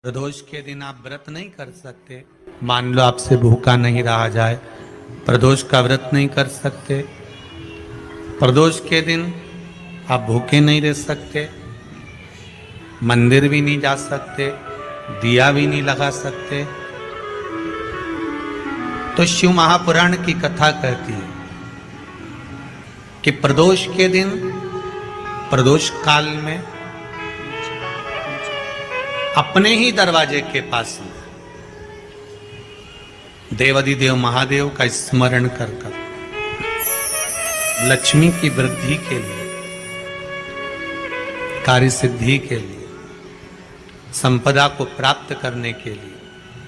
प्रदोष के दिन आप व्रत नहीं कर सकते। मान लो आपसे भूखा नहीं रहा जाए, प्रदोष का व्रत नहीं कर सकते। प्रदोष के दिन आप भूखे नहीं रह सकते, मंदिर भी नहीं जा सकते, दिया भी नहीं लगा सकते। तो शिव महापुराण की कथा कहती है कि प्रदोष के दिन, प्रदोष काल में अपने ही दरवाजे के पास में देवाधिदेव महादेव का स्मरण कर लक्ष्मी की वृद्धि के लिए, कार्य सिद्धि के लिए, संपदा को प्राप्त करने के लिए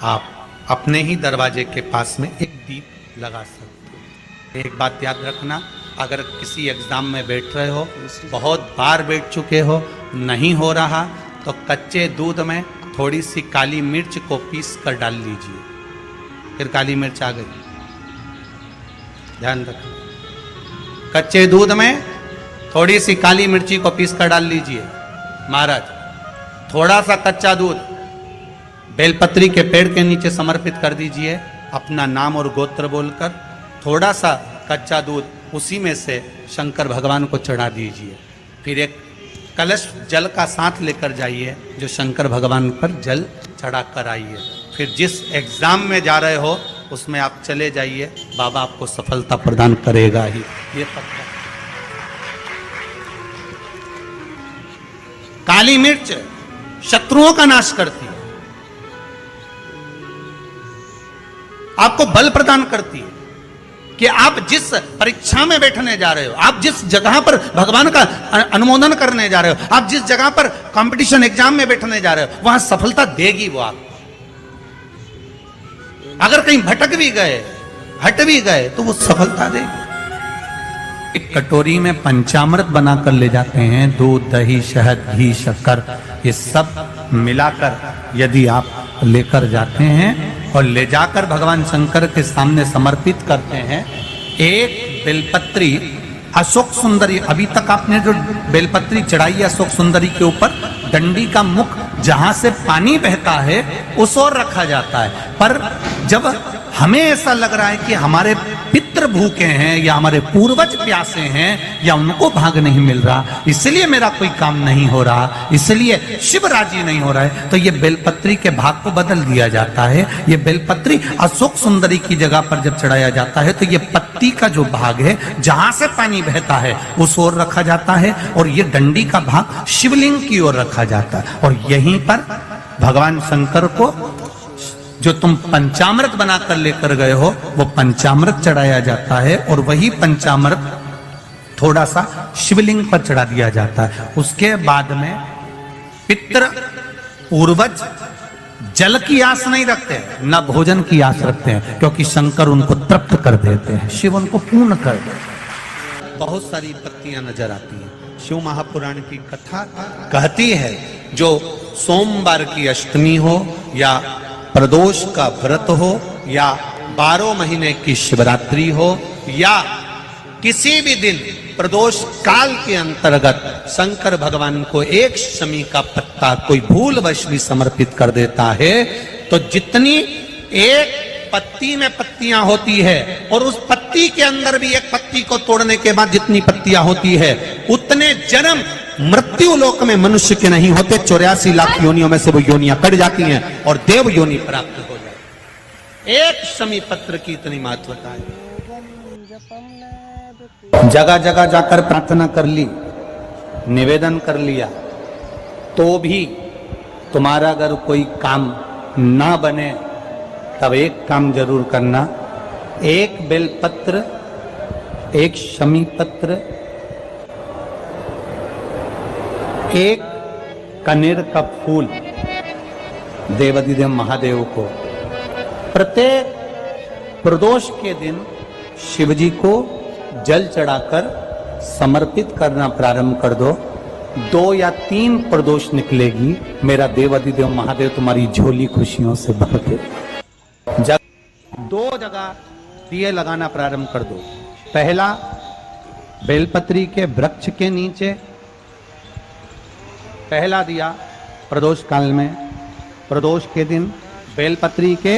आप अपने ही दरवाजे के पास में एक दीप लगा सकते हो। एक बात याद रखना, अगर किसी एग्जाम में बैठ रहे हो, बहुत बार बैठ चुके हो, नहीं हो रहा, तो कच्चे दूध में थोड़ी सी काली मिर्च को पीस कर डाल लीजिए। फिर काली मिर्च आ गई, ध्यान रखना। कच्चे दूध में थोड़ी सी काली मिर्ची को पीस कर डाल लीजिए। महाराज, थोड़ा सा कच्चा दूध बेलपत्री के पेड़ के नीचे समर्पित कर दीजिए, अपना नाम और गोत्र बोलकर। थोड़ा सा कच्चा दूध उसी में से शंकर भगवान को चढ़ा दीजिए। फिर एक कलश जल का साथ लेकर जाइए, जो शंकर भगवान पर जल चढ़ा कर आइए। फिर जिस एग्जाम में जा रहे हो उसमें आप चले जाइए, बाबा आपको सफलता प्रदान करेगा ही, ये पक्का। काली मिर्च शत्रुओं का नाश करती है, आपको बल प्रदान करती है कि आप जिस परीक्षा में बैठने जा रहे हो, आप जिस जगह पर भगवान का अनुमोदन करने जा रहे हो, आप जिस जगह पर कंपटीशन एग्जाम में बैठने जा रहे हो, वहां सफलता देगी वो आपको। अगर कहीं भटक भी गए, हट भी गए, तो वो सफलता देगी। एक कटोरी में पंचामृत बनाकर ले जाते हैं, दूध, दही, शहद, घी, शक्कर, ये सब मिलाकर यदि आप लेकर जाते हैं और ले जाकर भगवान शंकर के सामने समर्पित करते हैं, एक बेलपत्री अशोक सुंदरी, अभी तक आपने जो बेलपत्री चढ़ाई है अशोक सुंदरी के ऊपर, डंडी का मुख जहां से पानी बहता है उस ओर रखा जाता है। पर जब हमें ऐसा लग रहा है कि हमारे पितृ भूखे हैं या हमारे पूर्वज प्यासे हैं या उनको भाग नहीं मिल रहा, इसलिए मेरा कोई काम नहीं हो रहा, इसलिए शिव राजी नहीं हो रहा है, तो ये बेलपत्री के भाग को बदल दिया जाता है। ये बेलपत्री अशोक सुंदरी की जगह पर जब चढ़ाया जाता है तो ये पत्ती का जो भाग है जहां से पानी बहता है उस ओर रखा जाता है, और ये डंडी का भाग शिवलिंग की ओर रखा जाता है। और यहीं पर भगवान शंकर को जो तुम पंचामृत बनाकर लेकर गए हो वो पंचामृत चढ़ाया जाता है, और वही पंचामृत थोड़ा सा शिवलिंग पर चढ़ा दिया जाता है। उसके बाद में पितृ पूर्वज जल की आस नहीं रखते, न भोजन की आस रखते हैं, क्योंकि शंकर उनको तृप्त कर देते हैं, शिव उनको पूर्ण कर देते हैं। बहुत सारी पत्तियां नजर आती हैं। शिव महापुराण की कथा कहती है, जो सोमवार की अष्टमी हो या प्रदोष का व्रत हो या 12 महीने की शिवरात्रि हो या किसी भी दिन प्रदोष काल के अंतर्गत शंकर भगवान को एक शमी का पत्ता कोई भूलवश भी समर्पित कर देता है, तो जितनी एक पत्ती में पत्तियां होती है और उस पत्ती के अंदर भी एक पत्ती को तोड़ने के बाद जितनी पत्तियां होती है, उतने जन्म मृत्यु लोक में मनुष्य के नहीं होते। 84 लाख योनियों में से वो योनियां कट जाती हैं और देव योनि प्राप्त हो जाती है। एक शमी पत्र की इतनी महत्वता है। जगह जगह जाकर प्रार्थना कर ली, निवेदन कर लिया, तो भी तुम्हारा अगर कोई काम ना बने, तब एक काम जरूर करना, एक बेलपत्र, एक शमी पत्र, एक कनेर का फूल देवाधिदेव महादेव को प्रत्येक प्रदोष के दिन शिवजी को जल चढ़ाकर समर्पित करना प्रारंभ कर दो। 2 या 3 प्रदोष निकलेगी, मेरा देवाधिदेव महादेव तुम्हारी झोली खुशियों से भर दे। 2 जगह दिए लगाना प्रारंभ कर दो। पहला बेलपत्री के वृक्ष के नीचे पहला दिया प्रदोष काल में, प्रदोष के दिन बेलपत्री के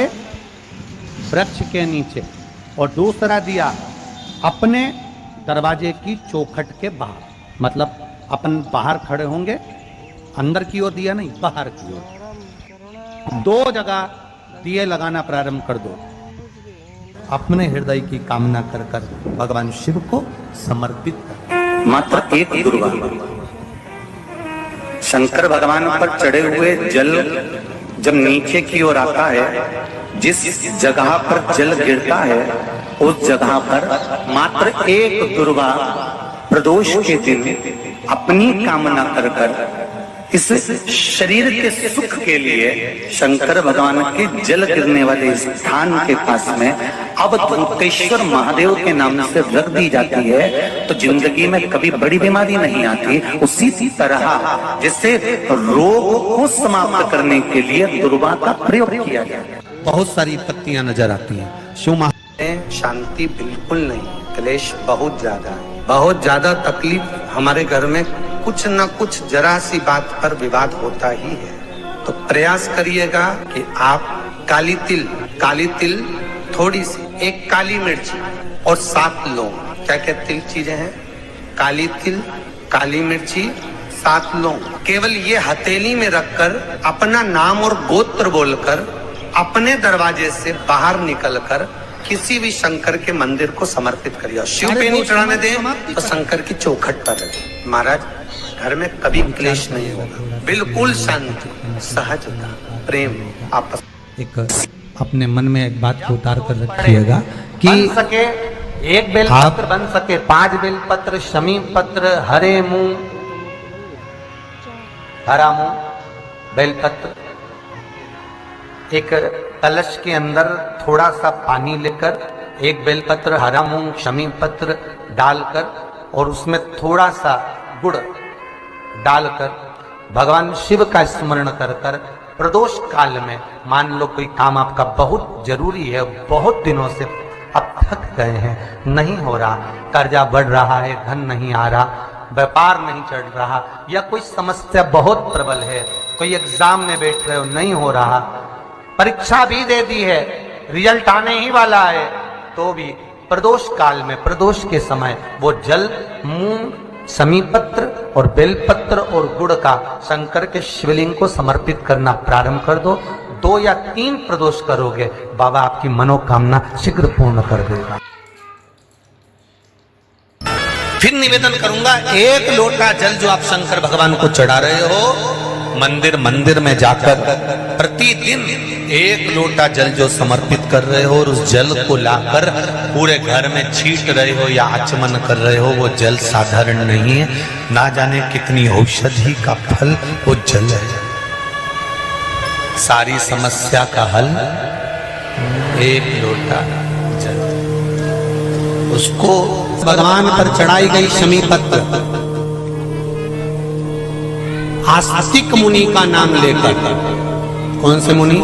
वृक्ष के नीचे, और दूसरा दिया अपने दरवाजे की चौखट के बाहर, मतलब अपन बाहर खड़े होंगे, अंदर की ओर दिया नहीं, बाहर की ओर 2 जगह दिए लगाना प्रारंभ कर दो। अपने हृदय की कामना कर कर भगवान शिव को समर्पित कर। मात्र एक दुर्गा, शंकर भगवान पर चढ़े हुए जल जब नीचे की ओर आता है, जिस जगह पर जल गिरता है उस जगह पर मात्र एक दुर्गा प्रदोष के दिन अपनी कामना कर कर इस शरीर के सुख के लिए शंकर भगवान के जल गिरने वाले स्थान के पास में अवधूतेश्वर महादेव के नाम से रख दी जाती है, तो जिंदगी में कभी बड़ी बीमारी नहीं आती। उसी तरह जिससे रोग को समाप्त करने के लिए दुर्गा का प्रयोग किया गया। बहुत सारी पत्तियां नजर आती हैं। शिव महा शांति बिल्कुल नहीं, क्लेश बहुत ज्यादा है, बहुत ज्यादा तकलीफ। हमारे घर में कुछ न कुछ जरा सी बात पर विवाद होता ही है, तो प्रयास करिएगा कि आप काली तिल थोड़ी सी, एक काली मिर्ची और 7 लौंग, क्या क्या तिल चीजें हैं, काली तिल, काली मिर्ची, 7 लौंग, केवल ये हथेली में रखकर अपना नाम और गोत्र बोलकर अपने दरवाजे से बाहर निकलकर किसी भी शंकर के मंदिर को समर्पित करिए। शिव पे नहीं चढ़ाने दें तो शंकर की चौखट पर रखें। महाराज, घर में कभी क्लेश नहीं होगा, बिल्कुल शांति, सहजता, प्रेम आपस। एक अपने मन में एक बात को उतार कर रखिएगा कि बन सके 1 बेलपत्र, बन सके 5 बेलपत्र, शमी पत्र, हरे मुंह, हरा मुंह बेलपत्र, एक कलश के अंदर थोड़ा सा पानी लेकर 1 बेलपत्र, हरा मूंग, शमी पत्र डालकर और उसमें थोड़ा सा गुड़ डालकर भगवान शिव का स्मरण कर कर प्रदोष काल में, मान लो कोई काम आपका बहुत जरूरी है, बहुत दिनों से अब थक गए हैं, नहीं हो रहा, कर्जा बढ़ रहा है, धन नहीं आ रहा, व्यापार नहीं चढ़ रहा, या कोई समस्या बहुत प्रबल है, कोई एग्जाम में बैठ रहे हो नहीं हो रहा, परीक्षा भी दे दी है, रिजल्ट आने ही वाला है, तो भी प्रदोष काल में, प्रदोष के समय वो जल मूंग, समीपत्र और बेलपत्र और गुड़ का शंकर के शिवलिंग को समर्पित करना प्रारंभ कर दो। 2 या 3 प्रदोष करोगे, बाबा आपकी मनोकामना शीघ्र पूर्ण कर देगा। फिर निवेदन करूंगा, 1 लोटा जल जो आप शंकर भगवान को चढ़ा रहे हो, मंदिर में जाकर प्रतिदिन 1 लोटा जल जो समर्पित कर रहे हो और उस जल को लाकर पूरे घर में छीट रहे हो या आचमन कर रहे हो, वो जल साधारण नहीं है, ना जाने कितनी औषधि का फल वो जल है। सारी समस्या का हल 1 लोटा जल, उसको भगवान पर चढ़ाई गई शमी पत्र, आस्तिक मुनि का नाम लेकर, कौन से मुनि?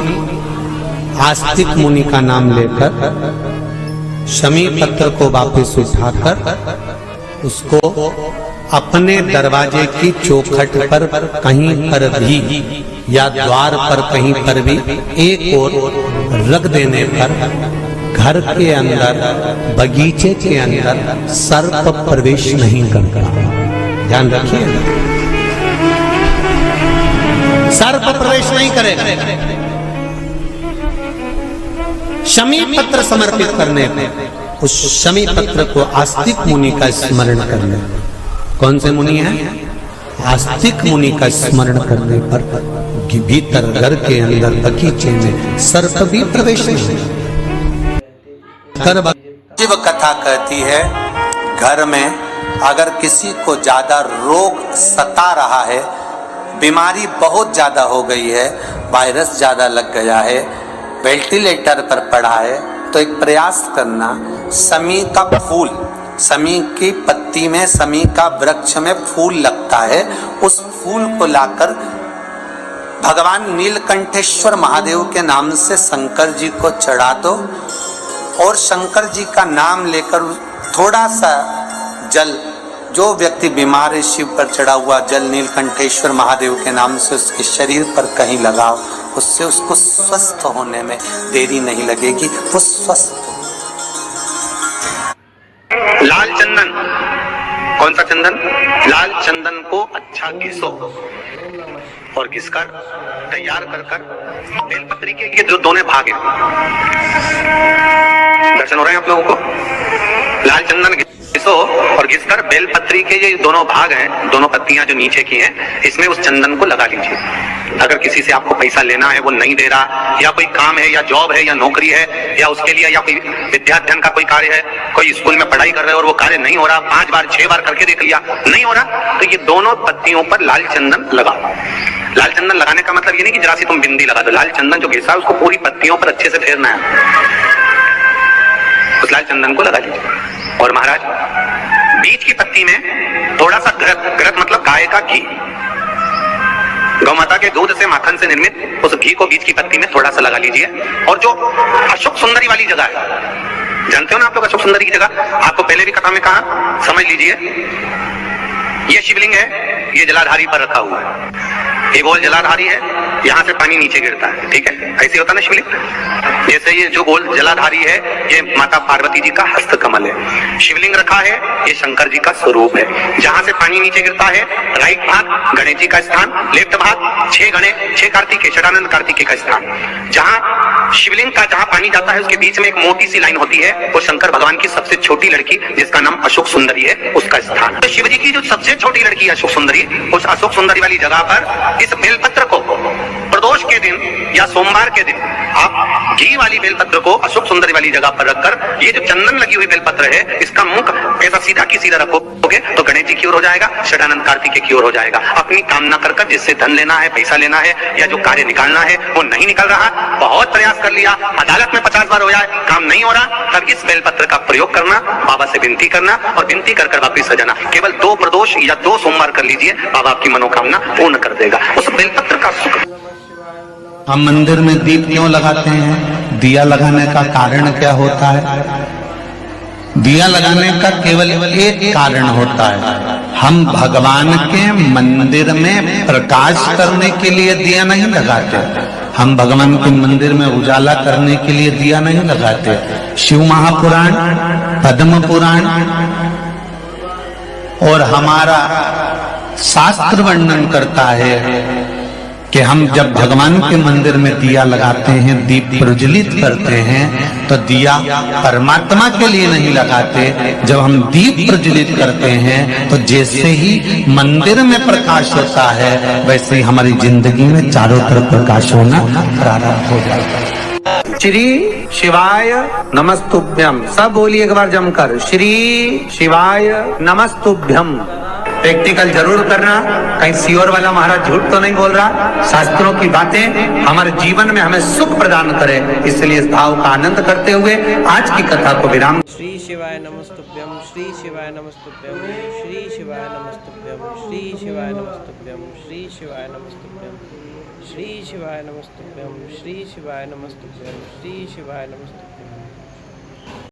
आस्तिक मुनि का नाम लेकर शमी पत्र को वापस उठाकर उसको अपने दरवाजे की चौखट पर कहीं पर भी या द्वार पर कहीं पर भी एक ओर रख देने पर घर के अंदर, बगीचे के अंदर सर्प प्रवेश नहीं करता। ध्यान रखिए, सर्प प्रवेश नहीं करेगा। शमी पत्र समर्पित करने पर, उस शमी पत्र को आस्तिक मुनि का स्मरण करने, कौन से मुनि है? आस्तिक मुनि का स्मरण करने पर भीतर घर के अंदर बगीचे में सर्प भी प्रवेश नहीं। शिव कथा कहती है, घर में अगर किसी को ज्यादा रोग सता रहा है, बीमारी बहुत ज्यादा हो गई है, वायरस ज्यादा लग गया है, वेंटिलेटर पर पड़ा है, तो एक प्रयास करना, समी का फूल, समी की पत्ती में, समी का वृक्ष में फूल लगता है, उस फूल को लाकर भगवान नीलकंठेश्वर महादेव के नाम से शंकर जी को चढ़ा दो और शंकर जी का नाम लेकर थोड़ा सा जल, जो व्यक्ति बीमार है, शिव पर चढ़ा हुआ जल नीलकंठेश्वर महादेव के नाम से उसके शरीर पर कहीं लगाओ उससे उसको स्वस्थ होने में देरी नहीं लगेगी, वो स्वस्थ हो। लाल चंदन, कौन सा चंदन? लाल चंदन को अच्छा घिसो और घिसकर तैयार कर बेलपत्री के जो दोनों भाग हैं, दर्शन हो रहे हैं आप लोगों को? लाल चंदन घिसो और घिसकर बेलपत्री के ये दोनों भाग हैं, दोनों पत्तियां जो नीचे की हैं, इसमें उस चंदन को लगा लीजिए। अगर किसी से आपको पैसा लेना है, वो नहीं दे रहा, या कोई काम है या जॉब है या नौकरी है या उसके लिए, या कोई विद्याध्ययन का कोई कार्य है, कोई स्कूल में पढ़ाई कर रहे हो और वो कार्य नहीं हो रहा, 5 बार 6 बार करके देख लिया नहीं हो रहा, तो ये दोनों पत्तियों पर लाल चंदन लगाओ। लाल चंदन लगाने का मतलब ये नहीं कि जरा सी तुम बिंदी लगा दो। लाल चंदन जो घिसा है उसको पूरी पत्तियों पर अच्छे से फेरना है। उस लाल चंदन को लगा लीजिए। और महाराज, बीच की पत्ती में थोड़ा सा घृत मतलब गाय का घी, गौ माता के दूध से माखन से निर्मित उस घी को बीच की पत्ती में थोड़ा सा लगा लीजिए। और जो अशोक सुंदरी वाली जगह है, जानते हो ना आप लोग अशोक सुंदरी की जगह? आपको पहले भी कथा में कहा, समझ लीजिए। ये शिवलिंग है, ये जलाधारी पर रखा हुआ है, ये गोल जलाधारी है, यहाँ से पानी नीचे गिरता है, ठीक है? ऐसे होता ना शिवलिंग। जैसे ये जो गोल जलाधारी है, ये माता पार्वती जी का हस्त कमल है। शिवलिंग रखा है, ये शंकर जी का स्वरूप है। जहां से पानी नीचे गिरता है, राइट भाग गणेश जी का स्थान, लेफ्ट भाग 6 कार्तिकेय, षडानंद कार्तिकेय का स्थान। जहां शिवलिंग का जहां पानी जाता है, उसके बीच में एक मोटी सी लाइन होती है, वो शंकर भगवान की सबसे छोटी लड़की, जिसका नाम अशोक सुंदरी है, उसका स्थान। तो शिव जी की जो सबसे छोटी लड़की है अशोक सुंदरी, उस अशोक सुंदरी वाली जगह पर इस बेलपत्र को प्रदोष के दिन या सोमवार के दिन आप घी वाली बेलपत्र को अशोक सुंदरी वाली जगह पर रखकर, ये जो चंदन लगी हुई बेलपत्र है, इसका मुख ऐसा सीधा की सीधा रखोगे तो गणेश जी की ओर हो जाएगा, षडानंद कार्तिकेय की ओर हो जाएगा। अपनी कामना कर जिससे धन लेना है, पैसा लेना है, या जो कार्य निकालना है वो नहीं निकल रहा, बहुत प्रयास कर लिया, अदालत में 50 बार हो जाए, काम नहीं हो रहा, तब इस बेलपत्र का प्रयोग करना, बाबा से विनती करना और विनती कर वापिस आ जाना। केवल 2 प्रदोष या 2 सोमवार कर लीजिए, बाबा आपकी मनोकामना पूर्ण कर देगा। उस बेलपत्र का सुख। हम मंदिर में दीप क्यों लगाते हैं? दिया लगाने का कारण क्या होता है? दिया लगाने का केवल एक कारण होता है, हम भगवान के मंदिर में प्रकाश करने के लिए दिया नहीं लगाते। हम भगवान के मंदिर में उजाला करने के लिए दिया नहीं लगाते। शिव महापुराण, पद्म पुराण और हमारा शास्त्र वर्णन करता है कि हम जब भगवान के मंदिर में दिया लगाते हैं, दीप प्रज्वलित करते हैं, तो दिया परमात्मा के लिए नहीं लगाते। जब हम दीप प्रज्वलित करते हैं तो जैसे ही मंदिर में प्रकाश होता है, वैसे ही हमारी जिंदगी में चारों तरफ प्रकाश होना प्रारंभ हो जाता है। श्री शिवाय नमस्तुभ्यम, सब बोलिए एक बार जमकर, श्री शिवाय नमस्तुभ्यम। प्रैक्टिकल जरूर करना, कहीं सियोर वाला महाराज झूठ तो नहीं बोल रहा। शास्त्रों की बातें हमारे जीवन में हमें सुख प्रदान करे, इसलिए इस भाव का आनंद करते हुए आज की कथा को विराम। श्री शिवाय नमस्तुभ्यम, श्री शिवाय नमस्तुभ्यम, श्री शिवाय नमस्तुभ्यम, श्री शिवाय नमस्तुभ्यम, श्री शिवाय नमस्तुभ्यम, श्री शिवाय नमस्तुभ्यम, श्री शिवाय नमस्तुभ्यम, श्री शिवाय नमस्तुभ्यम।